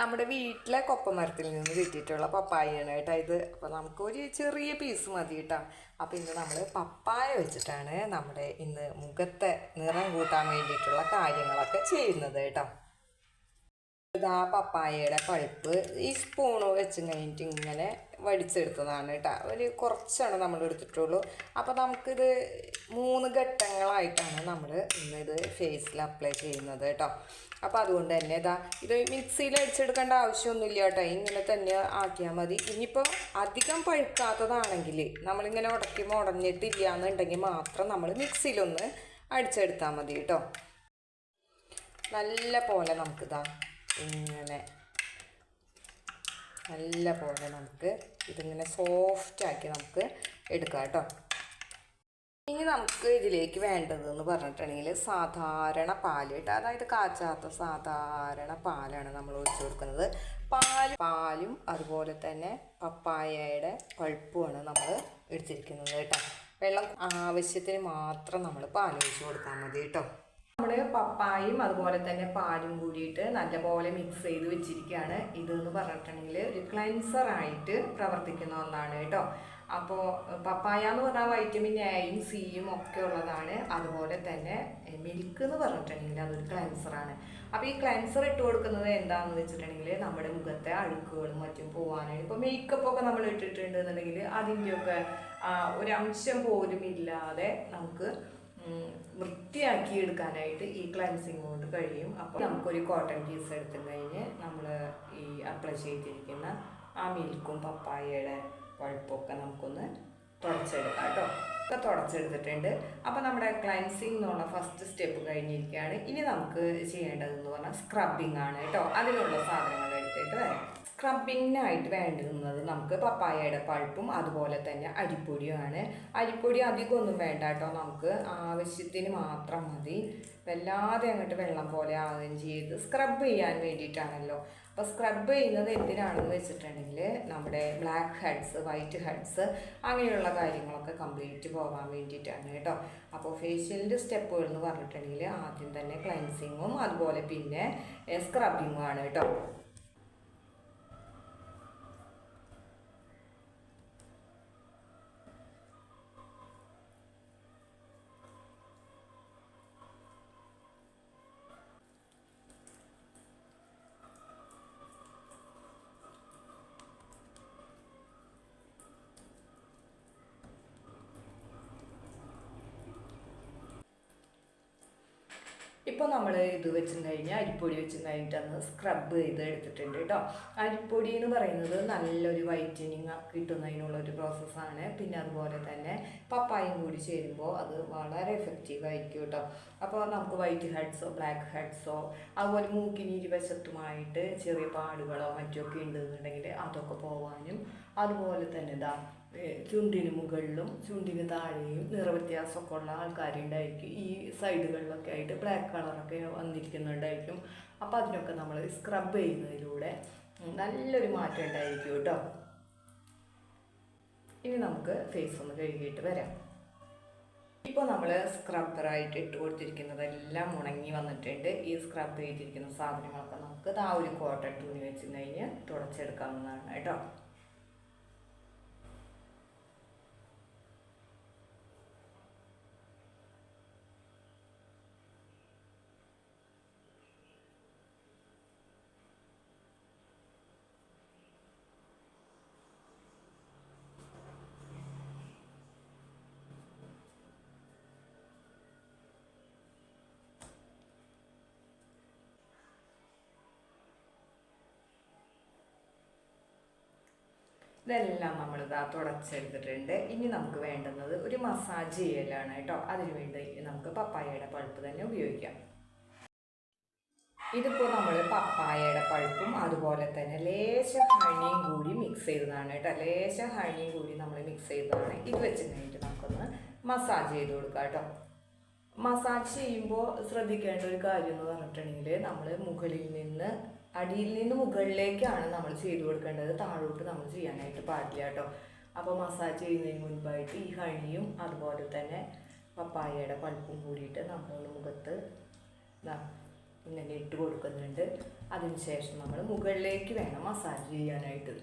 നമ്മുടെ വീട്ടിലെ കൊപ്പമരത്തിൽ നിന്ന് കിട്ടിയിട്ടുള്ള പപ്പായയാണ് കേട്ടോ ഇത്. അപ്പോൾ നമുക്കൊരു ചെറിയ പീസ് മതി കേട്ടോ. അപ്പോൾ ഇന്ന് നമ്മൾ പപ്പായ വെച്ചിട്ടാണ് നമ്മുടെ ഇന്ന് മുഖത്തെ നിറം കൂട്ടാൻ വേണ്ടിയിട്ടുള്ള കാര്യങ്ങളൊക്കെ ചെയ്യുന്നത് കേട്ടോ. ഇതാ പപ്പായയുടെ പൾപ്പ് ഈ സ്പൂണ് വെച്ച് കഴിഞ്ഞിട്ട് ഇങ്ങനെ വടിച്ചെടുത്തതാണ് കേട്ടോ. ഒരു കുറച്ചാണ് നമ്മൾ എടുത്തിട്ടുള്ളൂ. അപ്പോൾ നമുക്കിത് 3 ഘട്ടങ്ങളായിട്ടാണ് നമ്മൾ ഇന്നിത് ഫേസിൽ അപ്ലൈ ചെയ്യുന്നത് കേട്ടോ. അപ്പോൾ അതുകൊണ്ട് തന്നെ ഇത് മിക്സിയിൽ അടിച്ചെടുക്കേണ്ട ആവശ്യമൊന്നുമില്ല കേട്ടോ. ഇങ്ങനെ തന്നെ ആക്കിയാൽ മതി. ഇനിയിപ്പോൾ അധികം പഴുക്കാത്തതാണെങ്കിൽ നമ്മളിങ്ങനെ ഉടഞ്ഞിട്ടില്ല എന്നുണ്ടെങ്കിൽ മാത്രം നമ്മൾ മിക്സിയിലൊന്ന് അടിച്ചെടുത്താൽ മതി കേട്ടോ. നല്ല പോലെ നമുക്കിതാ ഇങ്ങനെ നല്ല പോലെ നമുക്ക് ഇതിങ്ങനെ സോഫ്റ്റാക്കി നമുക്ക് എടുക്കാം കേട്ടോ. ഇനി നമുക്ക് ഇതിലേക്ക് വേണ്ടതെന്ന് പറഞ്ഞിട്ടുണ്ടെങ്കിൽ സാധാരണ പാൽ കേട്ടോ. അതായത് കാച്ചാത്ത സാധാരണ പാലാണ് നമ്മൾ ഒഴിച്ചു കൊടുക്കുന്നത്. പാലും അതുപോലെ തന്നെ പപ്പായയുടെ പൾപ്പുമാണ് നമ്മൾ എടുത്തിരിക്കുന്നത് കേട്ടോ. വെള്ളം ആവശ്യത്തിന് മാത്രം നമ്മൾ പാൽ ഒഴിച്ച് കൊടുത്താൽ മതി കേട്ടോ. നമ്മൾ പപ്പായയും അതുപോലെ തന്നെ പാലും കൂടിയിട്ട് നല്ലപോലെ മിക്സ് ചെയ്ത് വെച്ചിരിക്കുകയാണ്. ഇതെന്ന് പറഞ്ഞിട്ടുണ്ടെങ്കിൽ ഒരു ക്ലെൻസറായിട്ട് പ്രവർത്തിക്കുന്ന ഒന്നാണ് കേട്ടോ. അപ്പോൾ പപ്പായ എന്ന് പറഞ്ഞാൽ വൈറ്റമിൻ എയും സിയും ഒക്കെ ഉള്ളതാണ്. അതുപോലെ തന്നെ മിൽക്ക് എന്ന് പറഞ്ഞിട്ടുണ്ടെങ്കിൽ അതൊരു ക്ലെൻസറാണ്. അപ്പോൾ ഈ ക്ലെൻസർ ഇട്ട് കൊടുക്കുന്നത് എന്താണെന്ന് വെച്ചിട്ടുണ്ടെങ്കിൽ നമ്മുടെ മുഖത്തെ അഴുക്കുകളും മറ്റും പോകാനാണ്. ഇപ്പോൾ മേക്കപ്പൊക്കെ നമ്മൾ ഇട്ടിട്ടുണ്ട് എന്നുണ്ടെങ്കിൽ അതിൻ്റെയൊക്കെ ഒരംശം പോലും ഇല്ലാതെ നമുക്ക് വൃത്തിയാക്കി എടുക്കാനായിട്ട് ഈ ക്ലൻസിങ് കൊണ്ട് കഴിയും. അപ്പോൾ നമുക്കൊരു കോട്ടൺ പീസ് എടുത്തു കഴിഞ്ഞ് നമ്മൾ ഈ അപ്ലൈ ചെയ്തിരിക്കുന്ന ആ മിൽക്കും പപ്പായയുടെ പൾപ്പൊക്കെ നമുക്കൊന്ന് തുടച്ചെടുക്കാം കേട്ടോ. ഒക്കെ തുടച്ചെടുത്തിട്ടുണ്ട്. അപ്പോൾ നമ്മുടെ ക്ലൻസിങ് എന്നുള്ള ഫസ്റ്റ് സ്റ്റെപ്പ് കഴിഞ്ഞിരിക്കുകയാണ്. ഇനി നമുക്ക് ചെയ്യേണ്ടതെന്ന് പറഞ്ഞാൽ സ്ക്രബിങ് ആണ് കേട്ടോ. അതിനുള്ള സാധനങ്ങൾ എടുത്തിട്ട് വരാം. സ്ക്രബിങ്ങിനായിട്ട് വേണ്ടുന്നത് നമുക്ക് പപ്പായയുടെ പൾപ്പും അതുപോലെ തന്നെ അരിപ്പൊടിയുമാണ്. അരിപ്പൊടി അധികമൊന്നും വേണ്ട കേട്ടോ. നമുക്ക് ആവശ്യത്തിന് മാത്രം മതി. വല്ലാതെ അങ്ങോട്ട് വെള്ളം പോലെ ആവുകയും ചെയ്ത് സ്ക്രബ് ചെയ്യാൻ വേണ്ടിയിട്ടാണല്ലോ. അപ്പോൾ സ്ക്രബ് ചെയ്യുന്നത് എന്തിനാണെന്ന് വെച്ചിട്ടുണ്ടെങ്കിൽ നമ്മുടെ ബ്ലാക്ക് ഹെഡ്സ്, വൈറ്റ് ഹെഡ്സ് അങ്ങനെയുള്ള കാര്യങ്ങളൊക്കെ കംപ്ലീറ്റ് പോകാൻ വേണ്ടിയിട്ടാണ് കേട്ടോ. അപ്പോൾ ഫേഷ്യലിൻ്റെ സ്റ്റെപ്പുകൾ എന്ന് പറഞ്ഞിട്ടുണ്ടെങ്കിൽ ആദ്യം തന്നെ ക്ലെൻസിങ്ങും അതുപോലെ പിന്നെ സ്ക്രബിങ്ങും ആണ് കേട്ടോ. ഇപ്പോൾ നമ്മൾ ഇത് വെച്ച് കഴിഞ്ഞാൽ അരിപ്പൊടി വെച്ച് കഴിഞ്ഞിട്ടന്ന് സ്ക്രബ് ചെയ്ത് എടുത്തിട്ടുണ്ട് കേട്ടോ. അരിപ്പൊടി എന്ന് പറയുന്നത് നല്ലൊരു വൈറ്റനിങ് കിട്ടുന്നതിനുള്ളൊരു പ്രോസസ്സാണ്. പിന്നെ അതുപോലെ തന്നെ പപ്പായയും കൂടി ചേരുമ്പോൾ അത് വളരെ എഫക്റ്റീവ് ആയിരിക്കും കേട്ടോ. അപ്പോൾ നമുക്ക് വൈറ്റ് ഹെഡ്സോ ബ്ലാക്ക് ഹെഡ്സോ അതുപോലെ മൂക്കിന് ഇരുവശത്തുമായിട്ട് ചെറിയ പാടുകളോ മറ്റൊക്കെ ഉണ്ടെന്നുണ്ടെങ്കിൽ അതൊക്കെ പോകാനും അതുപോലെ തന്നെ ചുണ്ടിന് മുകളിലും ചുണ്ടിന് താഴെയും നിറവ്യത്യാസമൊക്കെ ഉള്ള ആൾക്കാരുണ്ടായിരിക്കും. ഈ സൈഡുകളിലൊക്കെ ആയിട്ട് ബ്ലാക്ക് കളറൊക്കെ വന്നിരിക്കുന്നുണ്ടായിരിക്കും. അപ്പോൾ അതിനൊക്കെ നമ്മൾ സ്ക്രബ് ചെയ്യുന്നതിലൂടെ നല്ലൊരു മാറ്റം ഉണ്ടായിരിക്കും കേട്ടോ. ഇനി നമുക്ക് ഫേസ് ഒന്ന് കഴുകിയിട്ട് വരാം. ഇപ്പോൾ നമ്മൾ സ്ക്രബ്ബറായിട്ട് ഇട്ട് കൊടുത്തിരിക്കുന്നതെല്ലാം ഉണങ്ങി വന്നിട്ടുണ്ട്. ഈ സ്ക്രബ് ചെയ്തിരിക്കുന്ന സാധനങ്ങളൊക്കെ നമുക്ക് ഒരു കോട്ടൺ തുണി വെച്ച് കഴിഞ്ഞ് തുടച്ചെടുക്കാവുന്നതാണ് കേട്ടോ. ഇതെല്ലാം നമ്മളിതാ തുടച്ചെടുത്തിട്ടുണ്ട്. ഇനി നമുക്ക് വേണ്ടുന്നത് ഒരു മസാജ് ചെയ്യലാണ് കേട്ടോ. അതിന് വേണ്ടി നമുക്ക് പപ്പായയുടെ പൾപ്പ് തന്നെ ഉപയോഗിക്കാം. ഇതിപ്പോൾ നമ്മൾ പപ്പായയുടെ പൾപ്പും അതുപോലെ തന്നെ ലേശ ഹണിയും കൂടി മിക്സ് ചെയ്തതാണ് കേട്ടോ. ലേശ ഹണിയും കൂടി നമ്മൾ മിക്സ് ചെയ്തതാണ്. ഇത് വെച്ച് കഴിഞ്ഞിട്ട് നമുക്കൊന്ന് മസാജ് ചെയ്ത് കൊടുക്കാം കേട്ടോ. മസാജ് ചെയ്യുമ്പോൾ ശ്രദ്ധിക്കേണ്ട ഒരു കാര്യം എന്ന് പറഞ്ഞിട്ടുണ്ടെങ്കിൽ നമ്മൾ അടിയിൽ നിന്ന് മുകളിലേക്കാണ് നമ്മൾ ചെയ്ത് കൊടുക്കേണ്ടത്. താഴോട്ട് നമ്മൾ ചെയ്യാനായിട്ട് പാടില്ല കേട്ടോ. അപ്പോൾ മസാജ് ചെയ്യുന്നതിന് മുൻപായിട്ട് ഈ ഹണിയും അതുപോലെ തന്നെ പപ്പായയുടെ പൾപ്പും കൂടിയിട്ട് നമ്മളൊന്ന് മുഖത്ത് ഇങ്ങനെ ഇട്ട് കൊടുക്കുന്നുണ്ട്. അതിനുശേഷം നമ്മൾ മുകളിലേക്ക് വേണം മസാജ് ചെയ്യാനായിട്ട്.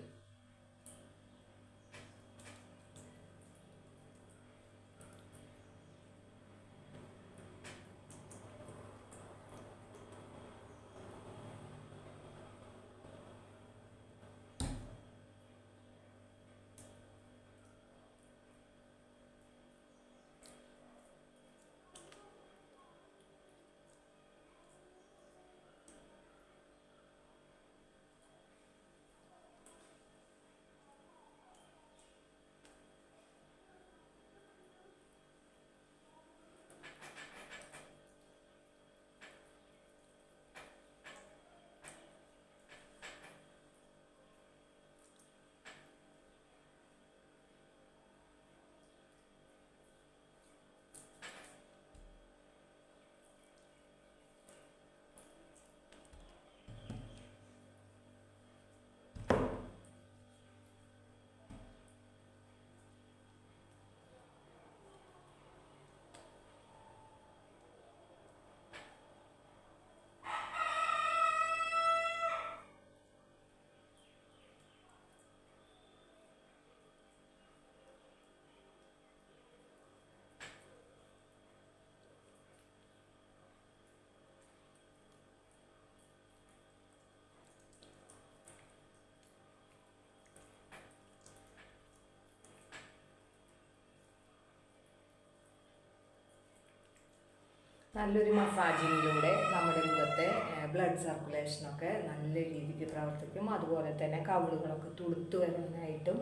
നല്ലൊരു മസാജിങ്ങിലൂടെ നമ്മുടെ മുഖത്തെ ബ്ലഡ് സർക്കുലേഷനൊക്കെ നല്ല രീതിക്ക് പ്രവർത്തിക്കും. അതുപോലെ തന്നെ കവിളുകളൊക്കെ തുളുത്തു വരാനായിട്ടും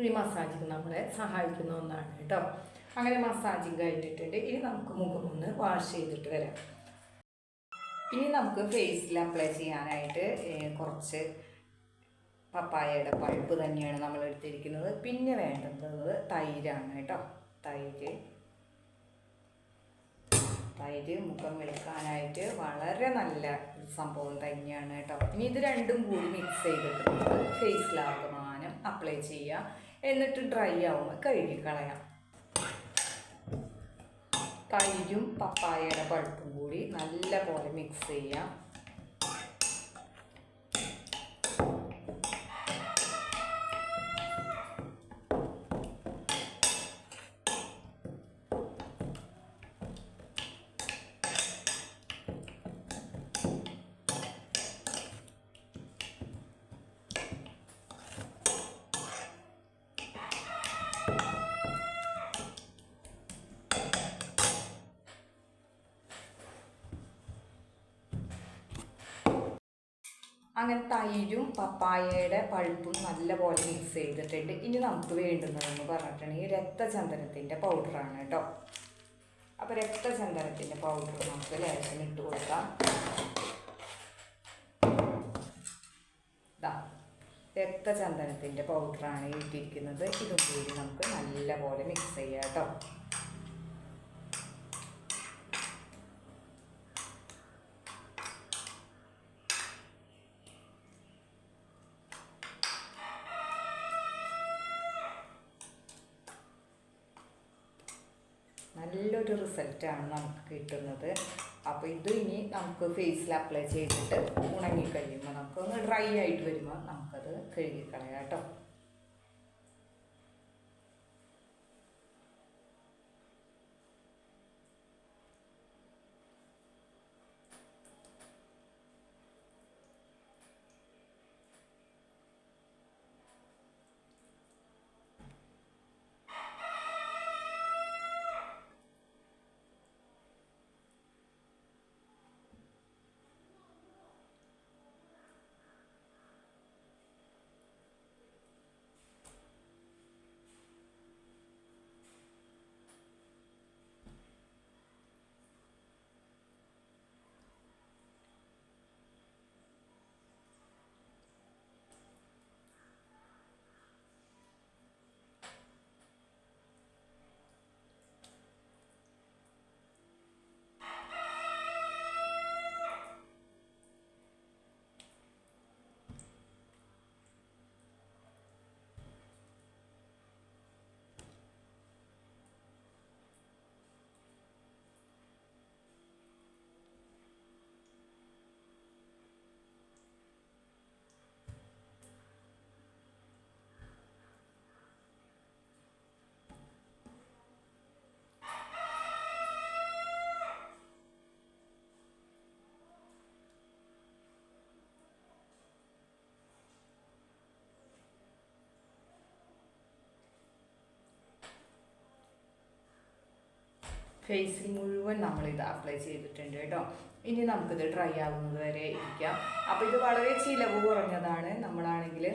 ഈ മസാജിങ് നമ്മളെ സഹായിക്കുന്ന ഒന്നാണ് കേട്ടോ. അങ്ങനെ മസാജിങ് കഴിഞ്ഞിട്ടുണ്ട്. ഇനി നമുക്ക് മുഖം ഒന്ന് വാഷ് ചെയ്തിട്ട് വരാം. ഇനി നമുക്ക് ഫേസിൽ അപ്ലൈ ചെയ്യാനായിട്ട് കുറച്ച് പപ്പായയുടെ പൾപ്പ് തന്നെയാണ് നമ്മൾ എടുത്തിരിക്കുന്നത്. പിന്നെ വേണ്ടുന്നത് തൈരാണ് കേട്ടോ. തൈര് മുഖം വെളുക്കാനായിട്ട് വളരെ നല്ല ഒരു സംഭവം തന്നെയാണ് കേട്ടോ. ഇനി ഇത് രണ്ടും കൂടി മിക്സ് ചെയ്തിട്ട് നമുക്ക് ഫേസിലാകമാനം അപ്ലൈ ചെയ്യുക. എന്നിട്ട് ഡ്രൈ ആവുമ്പോൾ കഴുകിക്കളയാം. തൈരും പപ്പായയുടെ പൾപ്പും കൂടി നല്ല പോലെ മിക്സ് ചെയ്യാം. അങ്ങനെ തൈരും പപ്പായയുടെ പൾപ്പും നല്ലപോലെ മിക്സ് ചെയ്തിട്ടുണ്ട്. ഇനി നമുക്ക് വേണ്ടുന്നതെന്ന് പറഞ്ഞിട്ടുണ്ടെങ്കിൽ രക്തചന്ദനത്തിൻ്റെ പൗഡറാണ് കേട്ടോ. അപ്പോൾ രക്തചന്ദനത്തിൻ്റെ പൗഡർ നമുക്ക് ലേശം ഇട്ട് കൊടുക്കാം. രക്തചന്ദനത്തിൻ്റെ പൗഡറാണ് ഇട്ടിരിക്കുന്നത്. ഇതും കൂടി നമുക്ക് നല്ലപോലെ മിക്സ് ചെയ്യാം കേട്ടോ. നല്ലൊരു റിസൾട്ടാണ് നമുക്ക് കിട്ടുന്നത്. അപ്പോൾ ഇത് ഇനി നമുക്ക് ഫേസിൽ അപ്ലൈ ചെയ്തിട്ട് ഉണങ്ങിക്കഴിയുമ്പോൾ നമുക്കൊന്ന് ഡ്രൈ ആയിട്ട് വരുമ്പോൾ നമുക്കത് കഴുകിക്കളയാം കേട്ടോ. ഫേസിൽ മുഴുവൻ നമ്മളിത് അപ്ലൈ ചെയ്തിട്ടുണ്ട് കേട്ടോ. ഇനി നമുക്കിത് ഡ്രൈ ആവുന്നത് വരെ ഇരിക്കാം. അപ്പോൾ ഇത് വളരെ ചിലവ് കുറഞ്ഞതാണ്. നമ്മളാണെങ്കിൽ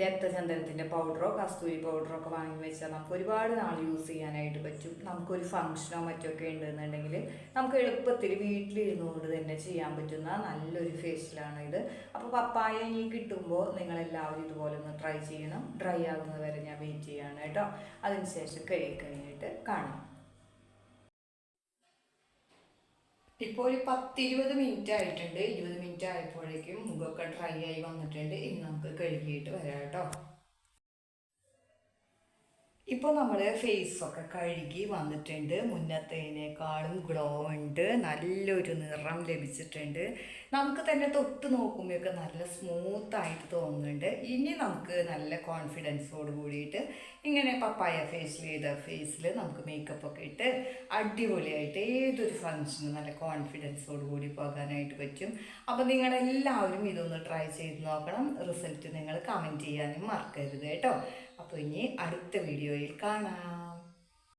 രക്തചന്ദനത്തിൻ്റെ പൗഡറോ കസ്തൂരി പൗഡറോ ഒക്കെ വാങ്ങി വെച്ചാൽ നമുക്ക് ഒരുപാട് നാൾ യൂസ് ചെയ്യാനായിട്ട് പറ്റും. നമുക്കൊരു ഫംഗ്ഷനോ മറ്റൊക്കെ ഉണ്ടെന്നുണ്ടെങ്കിൽ നമുക്ക് എളുപ്പത്തിൽ വീട്ടിലിരുന്നുകൊണ്ട് തന്നെ ചെയ്യാൻ പറ്റുന്ന നല്ലൊരു ഫേഷ്യലാണ് ഇത്. അപ്പോൾ പപ്പായ ഇനി കിട്ടുമ്പോൾ നിങ്ങളെല്ലാവരും ഇതുപോലെ ഒന്ന് ട്രൈ ചെയ്യണം. ഡ്രൈ ആകുന്നത് വരെ ഞാൻ വെയിറ്റ് ചെയ്യാണ് കേട്ടോ. അതിനുശേഷം കഴുകി കഴിഞ്ഞിട്ട് കാണാം. ഇപ്പോൾ ഒരു 10-20 മിനിറ്റ് ആയിട്ടുണ്ട്. 20 മിനിറ്റ് ആയപ്പോഴേക്കും മുഖമൊക്കെ ഡ്രൈ ആയി വന്നിട്ടുണ്ട്. ഇനി നമുക്ക് കഴുകിയിട്ട് വരാം കേട്ടോ. ഇപ്പോൾ നമ്മൾ ഫേസൊക്കെ കഴുകി വന്നിട്ടുണ്ട്. മുന്നത്തേനേക്കാളും ഗ്ലോ ഉണ്ട്, നല്ലൊരു നിറം ലഭിച്ചിട്ടുണ്ട്. നമുക്ക് തന്നെ തൊട്ട് നോക്കുമ്പോഴൊക്കെ നല്ല സ്മൂത്തായിട്ട് തോന്നുന്നുണ്ട്. ഇനി നമുക്ക് നല്ല കോൺഫിഡൻസോട് കൂടിയിട്ട് ഇങ്ങനെ പപ്പായ ഫേഷ്യൽ ചെയ്ത ഫേസിൽ നമുക്ക് മേക്കപ്പൊക്കെ ഇട്ട് അടിപൊളിയായിട്ട് ഏതൊരു ഫംഗ്ഷനും നല്ല കോൺഫിഡൻസോട് കൂടി പോകാനായിട്ട് പറ്റും. അപ്പോൾ നിങ്ങളെല്ലാവരും ഇതൊന്ന് ട്രൈ ചെയ്ത് നോക്കണം. റിസൾട്ട് നിങ്ങൾ കമൻറ്റ് ചെയ്യാനും മറക്കരുത് കേട്ടോ. അപ്പോൾ ഇനി അടുത്ത വീഡിയോയിൽ കാണാം.